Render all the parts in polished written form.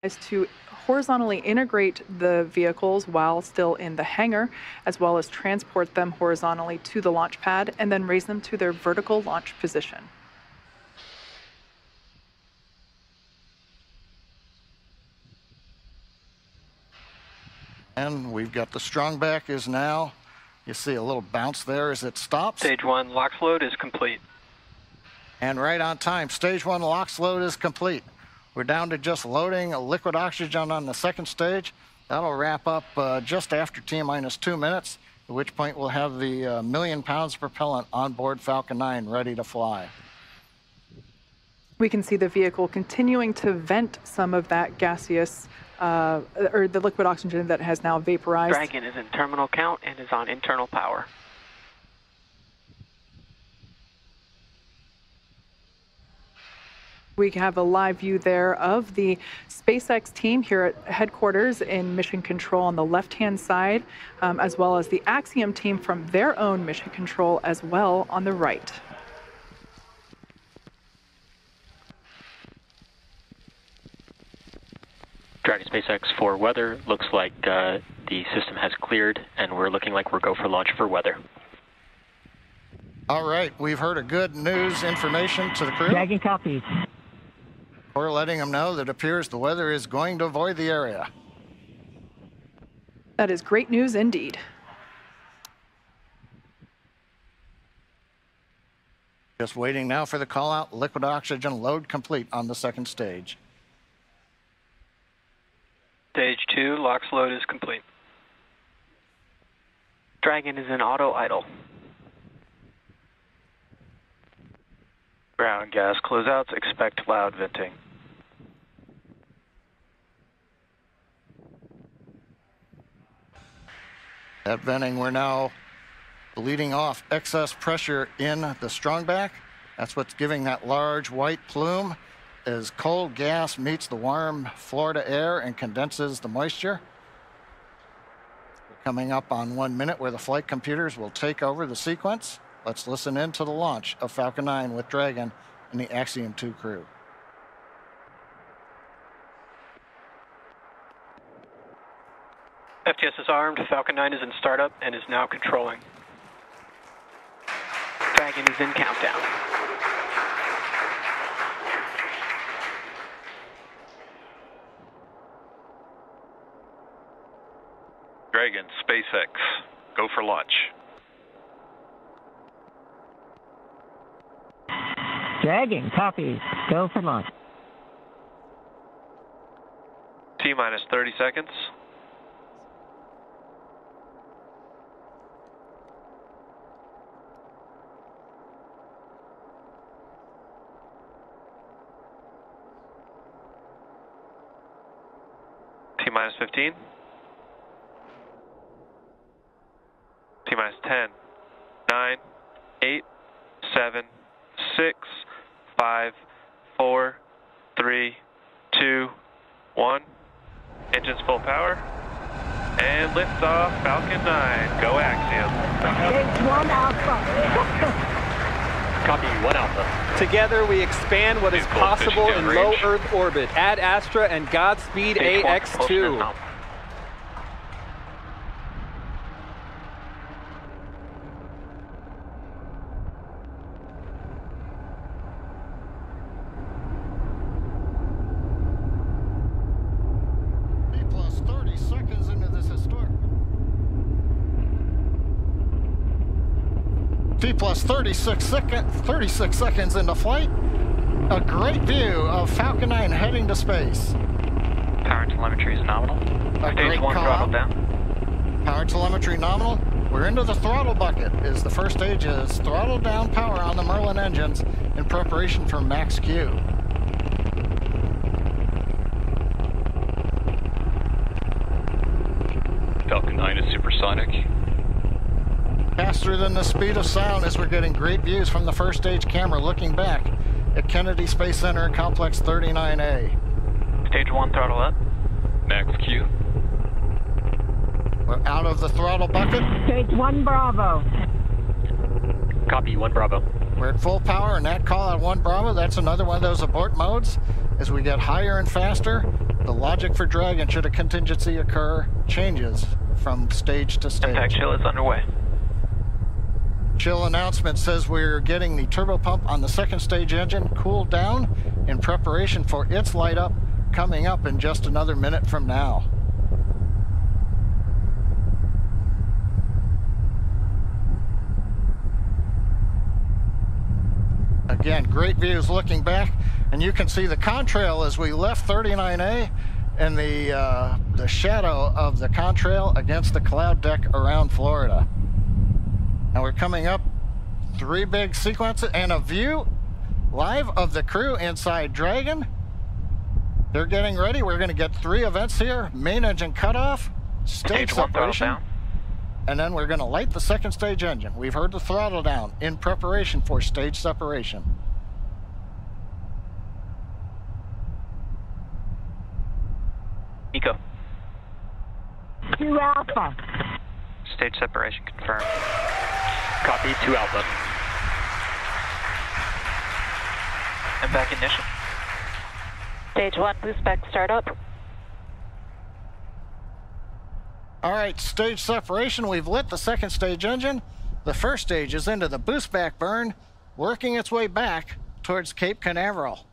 is to horizontally integrate the vehicles while still in the hangar, as well as transport them horizontally to the launch pad and then raise them to their vertical launch position. And we've got the strongback is now, you see a little bounce there as it stops. Stage 1 LOX load is complete. And right on time, stage 1 LOX load is complete. We're down to just loading liquid oxygen on the second stage. That'll wrap up just after T-minus 2 minutes, at which point we'll have the million pounds of propellant on board Falcon 9 ready to fly. We can see the vehicle continuing to vent some of that gaseous, or the liquid oxygen that has now vaporized. Dragon is in terminal count and is on internal power. We have a live view there of the SpaceX team here at headquarters in Mission Control on the left-hand side, as well as the Axiom team from their own Mission Control as well on the right. Dragon SpaceX for weather. Looks like the system has cleared, and we're looking like we're go for launch for weather. All right, we've heard a good news information to the crew. Dragon copies. We're letting them know that it appears the weather is going to avoid the area. That is great news indeed. Just waiting now for the call out. Liquid oxygen load complete on the second stage. Stage 2 LOX load is complete. Dragon is in auto idle. Ground gas closeouts, expect loud venting. That venting, we're now bleeding off excess pressure in the strongback. That's what's giving that large white plume as cold gas meets the warm Florida air and condenses the moisture. We're coming up on 1 minute where the flight computers will take over the sequence. Let's listen in to the launch of Falcon 9 with Dragon and the Axiom 2 crew. FTS is armed, Falcon 9 is in startup and is now controlling. Dragon is in countdown. Dragon, SpaceX, go for launch. Dragon copies. Go for launch. T-minus 30 seconds. T-minus 15. T-minus 10, 9, 8, 7, 6, 5, 4, 3, 2, 1. Engines full power. And liftoff, Falcon 9. Go Axiom. Stage 1 Alpha. Copy 1 Alpha. Together we expand what is possible in low Earth orbit. Ad Astra and Godspeed AX2. T plus 36 seconds into flight. A great view of Falcon 9 heading to space. Power telemetry is nominal. Stage 1 throttle down. Power telemetry nominal. We're into the throttle bucket as the first stage is throttled down power on the Merlin engines in preparation for max Q. Falcon 9 is supersonic. Faster than the speed of sound as we're getting great views from the first stage camera looking back at Kennedy Space Center Complex 39A. Stage 1 throttle up. Max Q. We're out of the throttle bucket. Stage 1 Bravo. Copy 1 Bravo. We're at full power and that call out 1 Bravo, that's another one of those abort modes as we get higher and faster The logic for Dragon, should a contingency occur, changes from stage to stage. Impact chill is underway. Chill announcement says we're getting the turbo pump on the second stage engine cooled down in preparation for its light up coming up in just another minute from now. Again, great views looking back, and you can see the contrail as we left 39A and the shadow of the contrail against the cloud deck around Florida. Now we're coming up 3 big sequences and a view live of the crew inside Dragon. They're getting ready. We're going to get 3 events here. Main engine cutoff, stage separation, and then we're going to light the second stage engine. We've heard the throttle down in preparation for stage separation. Nico. 2 Alpha. Stage separation confirmed. Copy, 2 Alpha. Impact ignition. Stage 1, boost back startup. All right, stage separation. We've lit the second stage engine. The first stage is into the boost back burn, working its way back towards Cape Canaveral.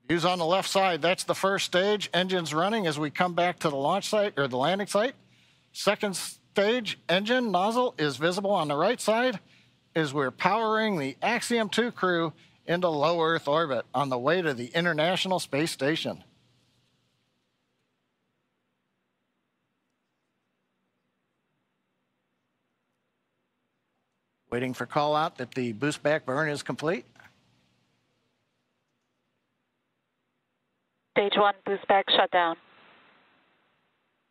Views on the left side, that's the first stage. Engines running as we come back to the launch site, or the landing site. Second stage engine nozzle is visible on the right side as we're powering the Axiom 2 crew into low Earth orbit on the way to the International Space Station. Waiting for call out that the boost back burn is complete. Stage 1, boost back shutdown.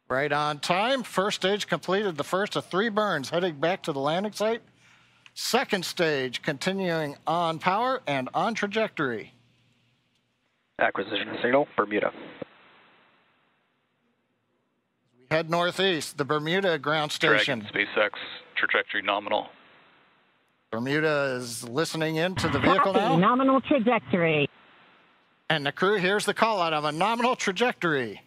Right on time. First stage completed the first of 3 burns, heading back to the landing site. Second stage continuing on power and on trajectory. Acquisition signal, Bermuda. We head northeast, the Bermuda ground station. Dragon, SpaceX, trajectory nominal. Bermuda is listening into the vehicle now. Nominal trajectory. And the crew hears the call out of a nominal trajectory.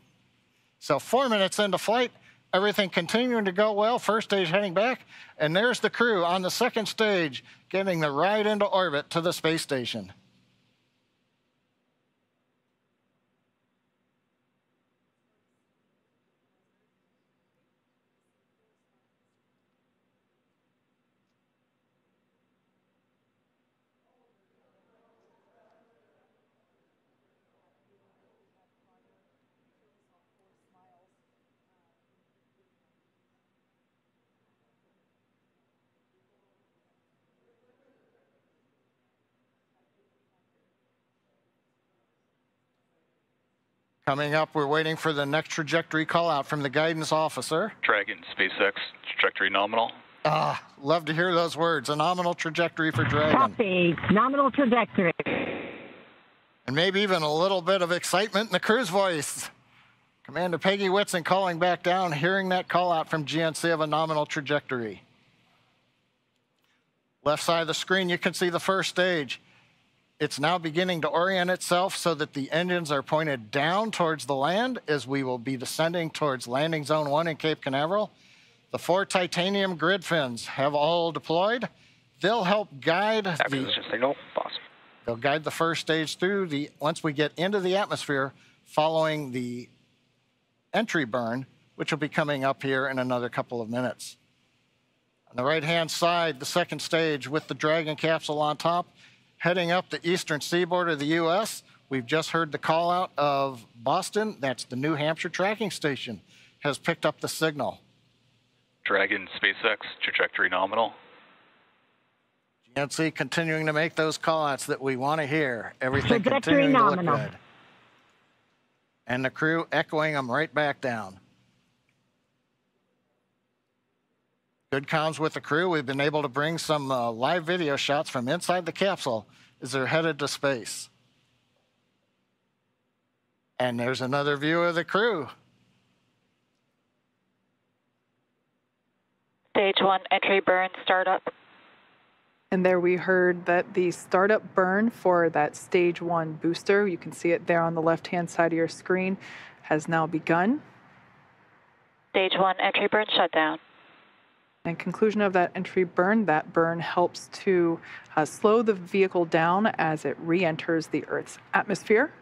So 4 minutes into flight, everything continuing to go well. First stage heading back, and there's the crew on the second stage getting the ride into orbit to the space station. Coming up, we're waiting for the next trajectory call out from the guidance officer. Dragon, SpaceX, trajectory nominal. Love to hear those words. A nominal trajectory for Dragon. Copy. Nominal trajectory. And maybe even a little bit of excitement in the crew's voice. Commander Peggy Whitson calling back down, hearing that call out from GNC of a nominal trajectory. Left side of the screen, you can see the first stage. It's now beginning to orient itself so that the engines are pointed down towards the land as we will be descending towards landing zone 1 in Cape Canaveral. The 4 titanium grid fins have all deployed. They'll help guide Acquisition signal, boss. They'll guide the first stage through once we get into the atmosphere following the entry burn, which will be coming up here in another couple of minutes. On the right-hand side, the second stage with the Dragon capsule on top, heading up the eastern seaboard of the U.S. We've just heard the call out of Boston. That's the New Hampshire tracking station, has picked up the signal. Dragon, SpaceX, trajectory nominal. GNC continuing to make those call outs that we want to hear. Everything Trajectory continuing to look nominal. good. And the crew echoing them right back down. Good comms with the crew. We've been able to bring some live video shots from inside the capsule as they're headed to space. And there's another view of the crew. Stage 1, entry burn startup. And there we heard that the startup burn for that stage 1 booster, you can see it there on the left-hand side of your screen, has now begun. Stage 1 entry burn shutdown. And conclusion of that entry burn, that burn helps to slow the vehicle down as it re-enters the Earth's atmosphere.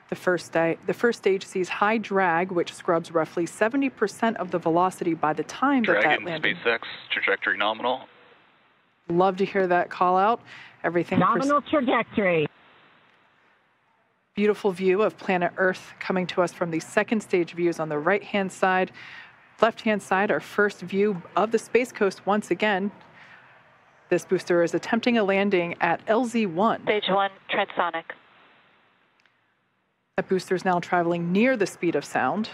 The first stage sees high drag, which scrubs roughly 70% of the velocity by the time that landed. SpaceX, trajectory nominal. Love to hear that call out. Everything Nominal trajectory. Beautiful view of planet Earth coming to us from the second stage views on the right-hand side. Left-hand side, our first view of the Space Coast once again. This booster is attempting a landing at LZ-1. Stage 1 transonic. That booster is now traveling near the speed of sound.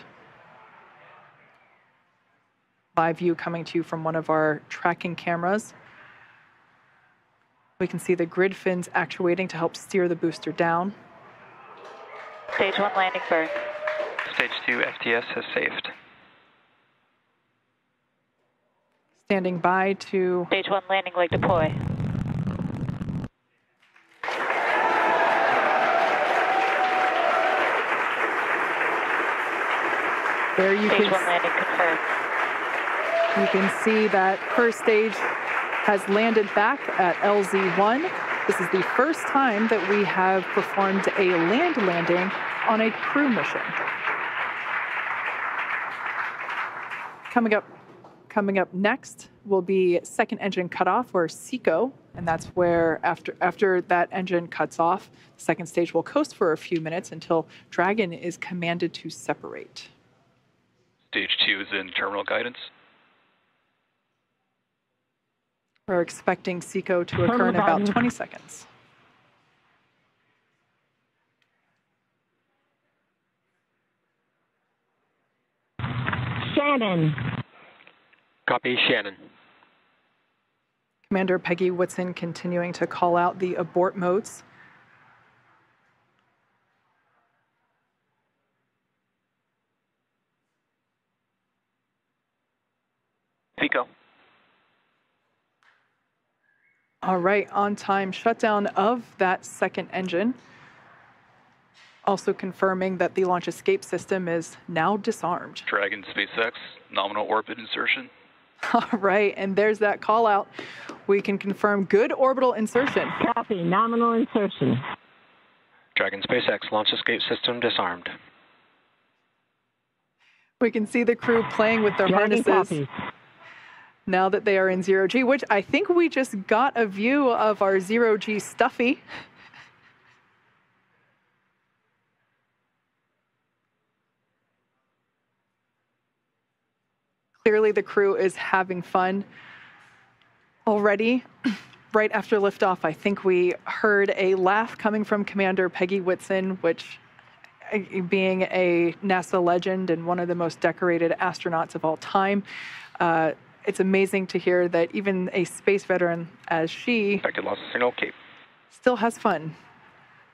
Live view coming to you from one of our tracking cameras. We can see the grid fins actuating to help steer the booster down. Stage 1 landing burn. Stage 2 FTS has saved. Standing by to... Stage 1 landing leg deploy. There you Stage 1 landing confirmed. You can see that first stage has landed back at LZ-1. This is the first time that we have performed a land landing on a crew mission. Coming up next will be second engine cutoff, or SECO, and that's where after that engine cuts off, the second stage will coast for a few minutes until Dragon is commanded to separate. Stage 2 is in terminal guidance. We're expecting SECO to occur in about 20 seconds. Shannon. Copy, Shannon. Commander Peggy Whitson continuing to call out the abort modes. SECO. All right, on-time shutdown of that second engine. Also confirming that the launch escape system is now disarmed. Dragon SpaceX, nominal orbit insertion. All right, and there's that call out. We can confirm good orbital insertion. Copy, nominal insertion. Dragon SpaceX, launch escape system disarmed. We can see the crew playing with their Dragon harnesses. copy. Now that they are in zero-G, which I think we just got a view of our zero-G Stuffy. Clearly the crew is having fun already. Right after liftoff, I think we heard a laugh coming from Commander Peggy Whitson, which, being a NASA legend and one of the most decorated astronauts of all time, it's amazing to hear that even a space veteran as she Packet lost signal, Cape. still has fun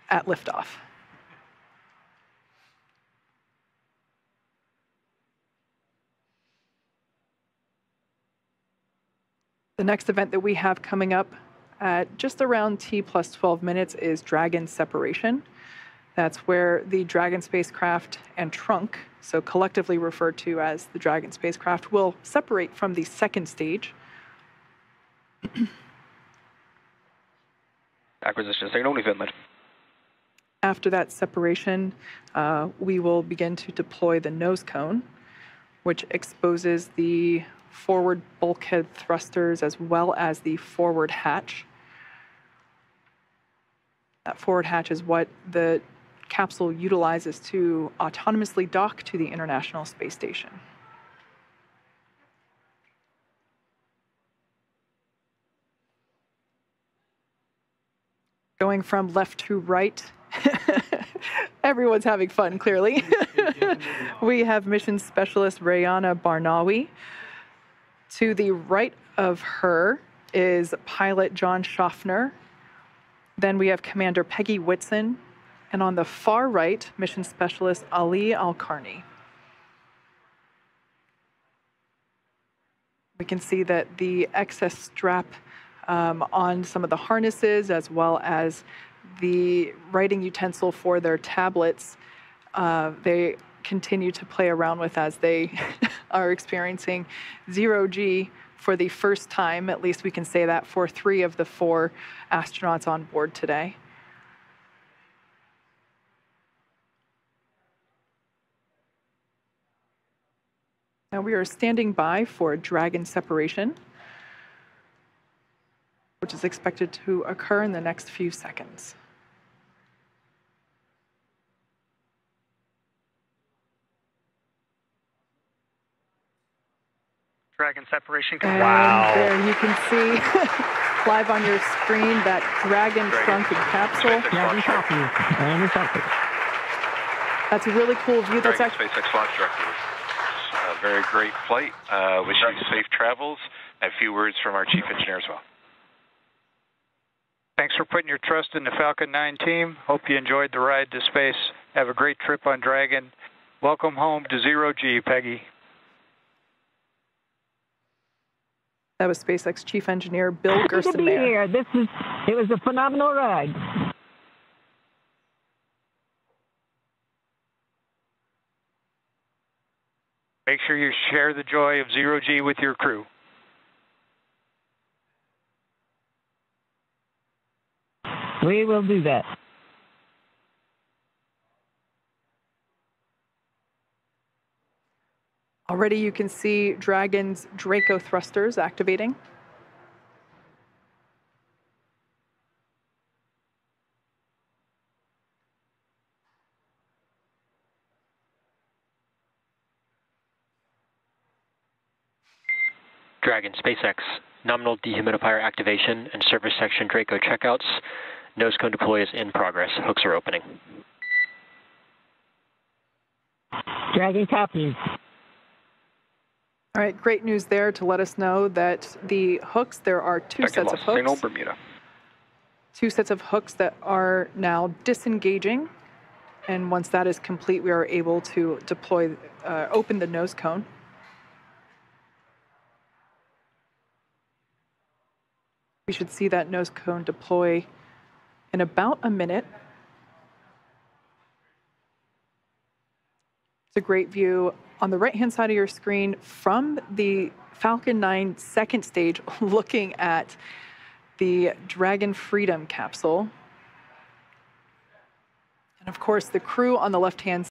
at liftoff. The next event that we have coming up at just around T plus 12 minutes is Dragon separation. That's where the Dragon spacecraft and trunk, so collectively referred to as the Dragon spacecraft, will separate from the second stage. Acquisition signal, Newfoundland. After that separation, we will begin to deploy the nose cone, which exposes the forward bulkhead thrusters as well as the forward hatch. That forward hatch is what the capsule utilizes to autonomously dock to the International Space Station. Going from left to right, everyone's having fun, clearly. We have Mission Specialist Rayana Barnawi. To the right of her is pilot John Schaffner. Then we have Commander Peggy Whitson. And on the far right, Mission Specialist Ali Al-Karni. We can see that the excess strap on some of the harnesses, as well as the writing utensil for their tablets. They continue to play around with as they are experiencing zero-G for the first time. At least we can say that for 3 of the 4 astronauts on board today. Now we are standing by for Dragon separation, which is expected to occur in the next few seconds. Dragon separation. And wow. There you can see live on your screen that Dragon trunk and capsule. Dragon copy. Dragon copy. That's a really cool view. That's Dragon, SpaceX launch director. A very great flight. Wish you safe travels. A few words from our chief engineer as well. Thanks for putting your trust in the Falcon 9 team. Hope you enjoyed the ride to space. Have a great trip on Dragon. Welcome home to zero-G, Peggy. That was SpaceX Chief Engineer Bill Gerstenmaier. Good to be here. It was a phenomenal ride. Make sure you share the joy of zero-G with your crew. We will do that. Already you can see Dragon's Draco thrusters activating. Dragon, SpaceX, nominal dehumidifier activation and surface section Draco checkouts. Nose cone deploy is in progress. Hooks are opening. Dragon copies. All right, great news there to let us know that the hooks, there are 2 sets of hooks. Signal, Bermuda. 2 sets of hooks that are now disengaging. And once that is complete, we are able to deploy, open the nose cone. We should see that nose cone deploy in about a minute. It's a great view on the right-hand side of your screen from the Falcon 9 second stage, looking at the Dragon Freedom capsule. And of course, the crew on the left-hand